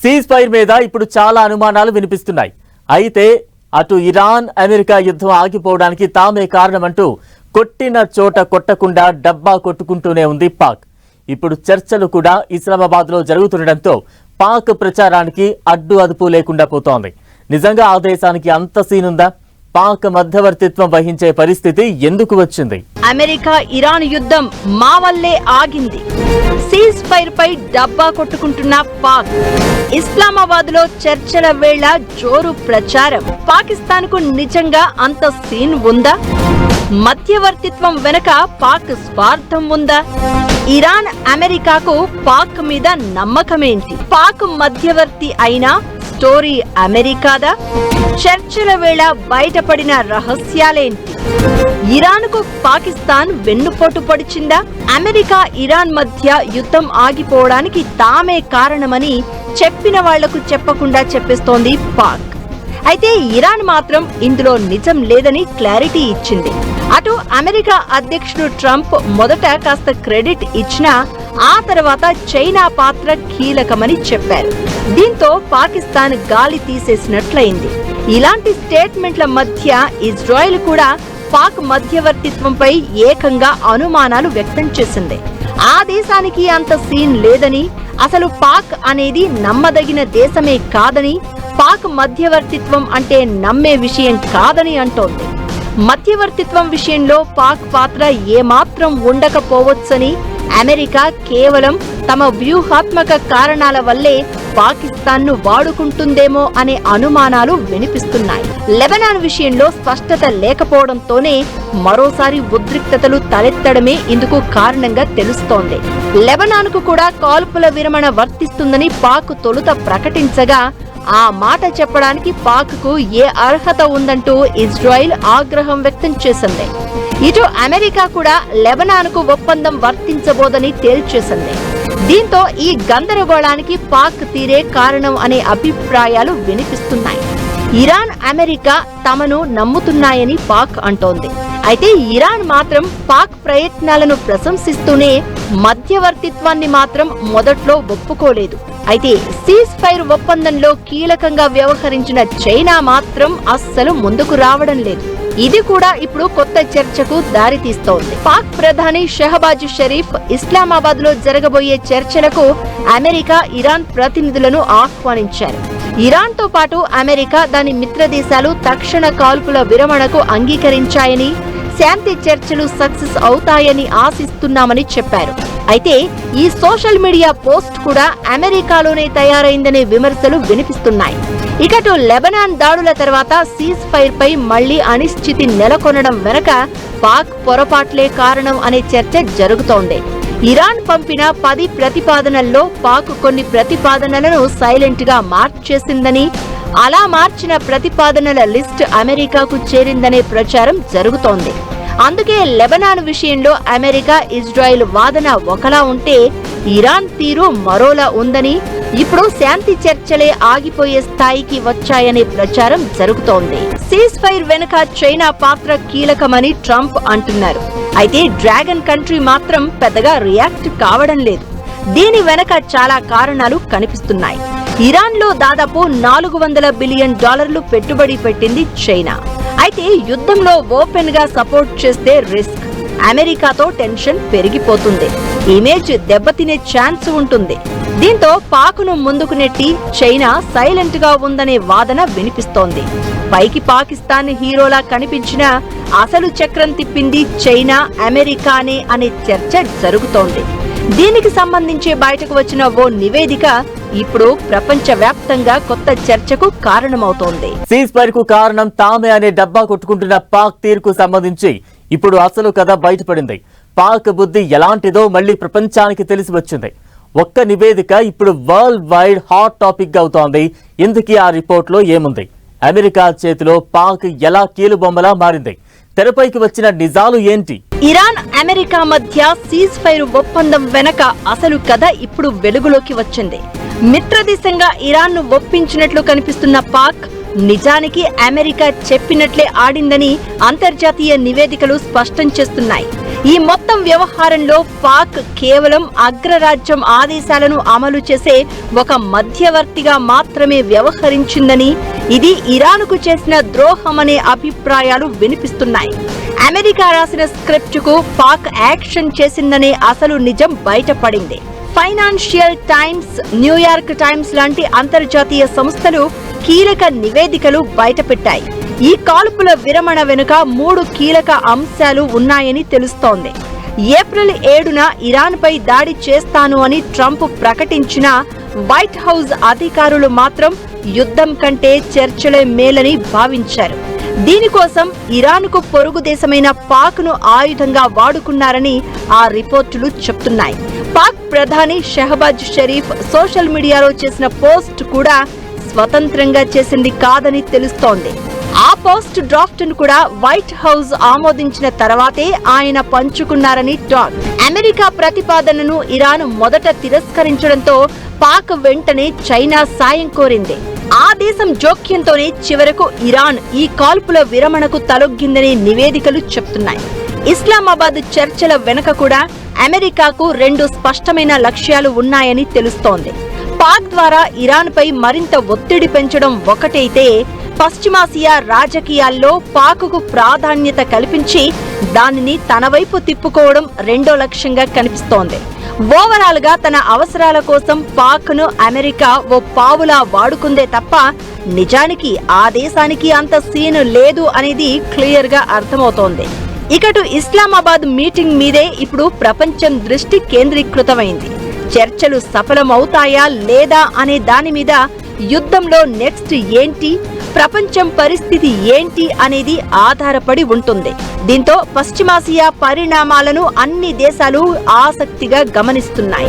Cease fire మీద ఇప్పుడు చాలా అనుమానాలు వినిపిస్తున్నాయి. అయితే అటు ఇరాన్ అమెరికా యుద్ధం ఆగిపోవడానికి తామే కారణమంటూ కొట్టిన చోట కొట్టకుండా డబ్బా కొట్టుకుంటూనే ఉంది పాక్. ఇప్పుడు చర్చలు కూడా ఇస్లామాబాద్ లో జరుగుతుండటంతో పాక్ ప్రచారానికి అడ్డు అదుపు లేకుండా పోతోంది. నిజంగా ఆ దేశానికి అంత సీనుందా? పాక్ మధ్యవర్తిత్వం వహించే పరిస్థితి ఎందుకు వచ్చింది? అమెరికా ఇరాన్ యుద్ధం మా వల్లే ఆగింది. సీజ్ ఫైర్ పై డబ్బా కొట్టుకుంటున్న పాక్. ఇస్లామాబాద్ లో చర్చల వేళ జోరు ప్రచారం. పాకిస్తాన్ కు నిజంగా అంత సీన్ ఉందా? మధ్యవర్తిత్వం వెనక పాక్ స్వార్థం ఉందా? ఇరాన్ అమెరికాకు పాక్ మీద నమ్మకమేంటి? పాక్ మధ్యవర్తి అయినా స్టోరీ అమెరికాదా? చర్చల వేళ బయటపడిన రహస్యాలేంటి? ఇరాన్ కు పాకిస్తాన్ వెన్నుపోటు పొడిచిందా? అమెరికా ఇరాన్ మధ్య యుద్ధం ఆగిపోవడానికి తామే కారణమని చెప్పిన వాళ్లకు చెప్పకుండా చెప్పేస్తోంది పాక్. అయితే ఇరాన్ మాత్రం ఇందులో నిజం లేదని క్లారిటీ ఇచ్చింది. అటు అమెరికా అధ్యక్షుడు ట్రంప్ మొదట కాస్త క్రెడిట్ ఇచ్చినా ఆ తర్వాత చైనా పాత్ర కీలకమని చెప్పారు. దీంతో పాకిస్తాన్ గాలి తీసేసినట్లయింది. ఇలాంటి స్టేట్మెంట్ల మధ్య ఇజ్రాయెల్ కూడా పాక్ మధ్యవర్తిత్వంపై ఏకంగా అనుమానాలు వ్యక్తం చేసింది. ఆ దేశానికి అంత సీన్ లేదని, అసలు పాక్ అనేది నమ్మదగిన దేశమే కాదని, పాక్ మధ్యవర్తిత్వం అంటే నమ్మే విషయం కాదని అంటోంది. మధ్యవర్తిత్వం విషయంలో పాక్ పాత్ర ఏమాత్రం ఉండకపోవచ్చని, అమెరికా కేవలం తమ వ్యూహాత్మక కారణాల వల్లే పాకిస్తాన్ను వాడుకుంటుందేమో అనే అనుమానాలు వినిపిస్తున్నాయి. లెబనాన్ విషయంలో స్పష్టత లేకపోవడంతోనే మరోసారి ఉద్రిక్తతలు తలెత్తడమే ఇందుకు కారణంగా తెలుస్తోంది. లెబనాన్కు కూడా కాల్పుల విరమణ వర్తిస్తుందని పాక్ తొలుత ప్రకటించగా ఆ మాట చెప్పడానికి పాక్కు ఏ అర్హత ఉందంటూ ఇజ్రాయెల్ ఆగ్రహం వ్యక్తం చేసింది. ఇటు అమెరికా కూడా లెబనాన్కు ఒప్పందం వర్తించబోదని తేల్చేసింది. దీంతో ఈ గందరగోళానికి పాక్ తీరే కారణం అనే అభిప్రాయాలు వినిపిస్తున్నాయి. ఇరాన్ అమెరికా తమను నమ్ముతున్నాయని పాక్ అంటోంది. అయితే ఇరాన్ మాత్రం పాక్ ప్రయత్నాలను ప్రశంసిస్తూనే మధ్యవర్తిత్వాన్ని మాత్రం మొదట్లో ఒప్పుకోలేదు. అయితే సీజ్ ఫైర్ ఒప్పందంలో కీలకంగా వ్యవహరించిన చైనా మాత్రం అస్సలు ముందుకు రావడం లేదు. ఇది కూడా ఇప్పుడు కొత్త చర్చకు దారితీస్తోంది. పాక్ ప్రధాని షహబాజ్ షరీఫ్ ఇస్లామాబాద్ లో జరగబోయే చర్చలకు అమెరికా ఇరాన్ ప్రతినిధులను ఆహ్వానించారు. ఇరాన్ తో పాటు అమెరికా దాని మిత్ర దేశాలు తక్షణ కాల్పుల విరమణకు అంగీకరించాయని, శాంతి చర్చలు సక్సెస్ అవుతాయని ఆశిస్తున్నామని చెప్పారు. అయితే ఈ సోషల్ మీడియా పోస్ట్ కూడా అమెరికాలోనే తయారైందనే విమర్శలు వినిపిస్తున్నాయి. ఇకటు లెబనాన్ దాడుల తర్వాత సీజ్ ఫైర్ పై మళ్లీ అనిశ్చితి నెలకొనడం వెనక పాక్ పొరపాట్లే కారణం అనే చర్చ జరుగుతోంది. ఇరాన్ పంపిన 10 ప్రతిపాదనల్లో పాక్ కొన్ని ప్రతిపాదనలను సైలెంట్ గా మార్చేసిందని, అలా మార్చిన ప్రతిపాదనల లిస్ట్ అమెరికాకు చేరిందనే ప్రచారం జరుగుతోంది. అందుకే లెబనాన్ విషయంలో అమెరికా ఇజ్రాయెల్ వాదన ఒకలా ఉంటే ఇరాన్ తీరు మరోలా ఉందని, ఇప్పుడు శాంతి చర్చలే ఆగిపోయే స్థాయికి వచ్చాయనే ప్రచారం జరుగుతోంది. సీజ్ ఫైర్ వెనుక చైనా పాత్ర కీలకమని ట్రంప్ అంటున్నారు. అయితే డ్రాగన్ కంట్రీ మాత్రం పెద్దగా రియాక్ట్ కావడం లేదు. దీని వెనక చాలా కారణాలు కనిపిస్తున్నాయి. ఇరాన్ లో దాదాపు $400 బిలియన్ పెట్టుబడి పెట్టింది చైనా. అయితే యుద్ధంలో ఓపెన్ గా సపోర్ట్ చేస్తే రిస్క్. అమెరికాతో టెన్షన్ పెరిగిపోతుంది, ఇమేజ్ దెబ్బతినే ఛాన్స్ ఉంటుంది. దీంతో పాక్ను ముందుకు నెట్టి చైనా సైలెంట్ గా ఉందనే వాదన వినిపిస్తోంది. పైకి పాకిస్తాన్ హీరోలా కనిపించినా అసలు చక్రం తిప్పింది చైనా అమెరికానే అనే చర్చ జరుగుతోంది. దీనికి సంబంధించి బయటకు వచ్చిన ఓ నివేదిక ఇప్పుడు ప్రపంచ వ్యాప్తంగా కొత్త చర్చకు కారణమవుతోంది. సీజ్ ఫైర్ కు కారణం తామే అనే డబ్బా కొట్టుకుంటున్న పాక్ తీరుకు సంబంధించి ఇప్పుడు అసలు కథ బయటపడింది. పాక్ బుద్ధి ఎలాంటిదో మళ్లీ ప్రపంచానికి తెలిసి వచ్చింది. ఒక్క నివేదిక ఇప్పుడు వరల్డ్ వైడ్ హాట్ టాపిక్ గా అవుతోంది. ఇందుకీ ఆ రిపోర్ట్ లో ఏముంది? అమెరికా చేతిలో పాక్ ఎలా కీలుబొమ్మలా మారింది? తెరపైకి వచ్చిన నిజాలు ఏంటి? ఇరాన్ అమెరికా మధ్య సీజ్ ఫైర్ ఒప్పందం వెనక అసలు కథ ఇప్పుడు వెలుగులోకి వచ్చింది. మిత్రదేశంగా ఇరాన్ ను ఒప్పించినట్లు కనిపిస్తున్న పాక్ నిజానికి అమెరికా చెప్పినట్లే ఆడిందని అంతర్జాతీయ నివేదికలు స్పష్టం చేస్తున్నాయి. ఈ మొత్తం వ్యవహారంలో పాక్ కేవలం అగ్రరాజ్యం ఆదేశాలను అమలు చేసే ఒక మధ్యవర్తిగా మాత్రమే వ్యవహరించిందని, ఇది ఇరాన్కు చేసిన ద్రోహమనే అభిప్రాయాలు వినిపిస్తున్నాయి. అమెరికా రాసిన స్క్రిప్టుకు పాక్ యాక్షన్ చేసిందనే అసలు నిజం బయటపడింది. ఫైనాన్షియల్ టైమ్స్, న్యూయార్క్ టైమ్స్ లాంటి అంతర్జాతీయ సంస్థలు కీలక నివేదికలు బయటపెట్టాయి. ఈ కాల్పుల విరమణ వెనుక 3 కీలక అంశాలు ఉన్నాయని తెలుస్తోంది. ఏప్రిల్ 7న ఇరాన్పై దాడి చేస్తాను అని ట్రంప్ ప్రకటించిన వైట్ హౌస్ అధికారులు మాత్రం యుద్ధం కంటే చర్చలే మేలని భావించారు. దీనికోసం ఇరాన్కు పొరుగు దేశమైన పాక్ను ఆయుధంగా వాడుకున్నారని ఆ రిపోర్టులు చెప్తున్నాయి. పాక్ ప్రధాని షహబాజ్ షరీఫ్ సోషల్ మీడియాలో చేసిన పోస్ట్ కూడా స్వతంత్రంగా చేసింది కాదని తెలుస్తోంది. ఆ పోస్ట్ డ్రాఫ్ట్ ను కూడా వైట్ హౌస్ ఆమోదించిన తర్వాతే ఆయన పంచుకున్నారని టాక్. అమెరికా ప్రతిపాదనను ఇరాన్ మొదట తిరస్కరించడంతో పాక్ వెంటనే చైనా సాయం కోరింది. ఆ దేశం జోక్యంతోనే చివరకు ఇరాన్ ఈ కాల్పుల విరమణకు తలొగ్గిందని నివేదికలు చెప్తున్నాయి. ఇస్లామాబాద్ చర్చల వెనుక కూడా అమెరికాకు 2 స్పష్టమైన లక్ష్యాలు ఉన్నాయని తెలుస్తోంది. పాక్ ద్వారా ఇరాన్పై మరింత ఒత్తిడి పెంచడం ఒకటైతే, పశ్చిమాసియా రాజకీయాల్లో పాక్కు ప్రాధాన్యత కల్పించి దానిని తన వైపు తిప్పుకోవడం రెండో లక్ష్యంగా కనిపిస్తోంది. ఓవరాల్ గా తన అవసరాల కోసం పాక్ను అమెరికా ఓ పావులా వాడుకుందే తప్ప నిజానికి ఆ దేశానికి అంత సీన్ లేదు అనేది క్లియర్ గా అర్థమవుతోంది. ఇకటు ఇస్లామాబాద్ మీటింగ్ మీదే ఇప్పుడు ప్రపంచం దృష్టి కేంద్రీకృతమైంది. చర్చలు సఫలమవుతాయా లేదా అనే దాని మీద యుద్ధంలో నెక్స్ట్ ఏంటి, ప్రపంచం పరిస్థితి ఏంటి అనేది ఆధారపడి ఉంటుంది. దీంతో పశ్చిమాసియా పరిణామాలను అన్ని దేశాలు ఆసక్తిగా గమనిస్తున్నాయి.